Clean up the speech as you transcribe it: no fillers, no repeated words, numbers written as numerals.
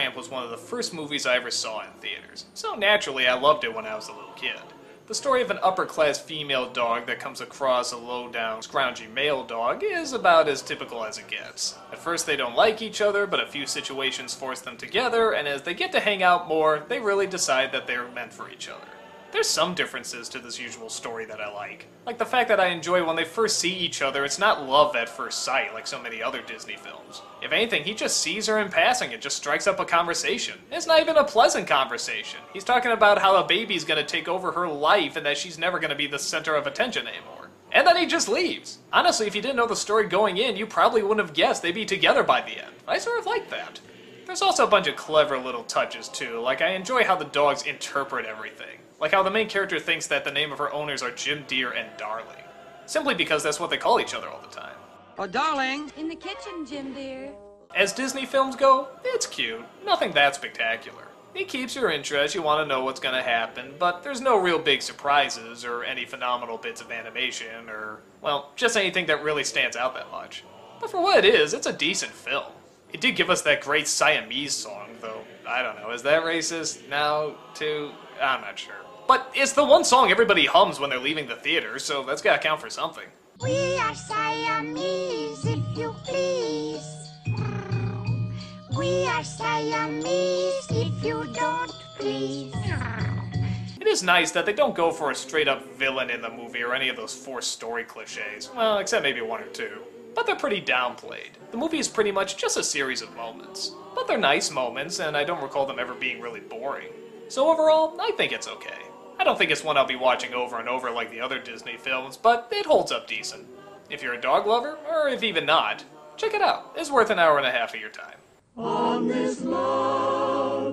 Tramp was one of the first movies I ever saw in theaters, so naturally I loved it when I was a little kid. The story of an upper-class female dog that comes across a low-down, scroungy male dog is about as typical as it gets. At first they don't like each other, but a few situations force them together, and as they get to hang out more, they really decide that they're meant for each other. There's some differences to this usual story that I like the fact that I enjoy when they first see each other, it's not love at first sight like so many other Disney films. If anything, he just sees her in passing and just strikes up a conversation. It's not even a pleasant conversation. He's talking about how a baby's gonna take over her life and that she's never gonna be the center of attention anymore. And then he just leaves. Honestly, if you didn't know the story going in, you probably wouldn't have guessed they'd be together by the end. I sort of like that. There's also a bunch of clever little touches too, like I enjoy how the dogs interpret everything. Like how the main character thinks that the name of her owners are Jim Dear and Darling. Simply because that's what they call each other all the time. Oh, darling! In the kitchen, Jim dear. As Disney films go, it's cute. Nothing that spectacular. It keeps your interest, you want to know what's going to happen, but there's no real big surprises or any phenomenal bits of animation or, well, just anything that really stands out that much. But for what it is, it's a decent film. It did give us that great Siamese song, though, I don't know, is that racist? Now, too? I'm not sure. But it's the one song everybody hums when they're leaving the theater, so that's gotta count for something. We are Siamese, if you please. We are Siamese, if you don't please. It is nice that they don't go for a straight-up villain in the movie or any of those forced story cliches. Well, except maybe one or two. But they're pretty downplayed. The movie is pretty much just a series of moments. But they're nice moments, and I don't recall them ever being really boring. So overall, I think it's okay. I don't think it's one I'll be watching over and over like the other Disney films, but it holds up decent. If you're a dog lover, or if even not, check it out. It's worth an hour and a half of your time. On this lovely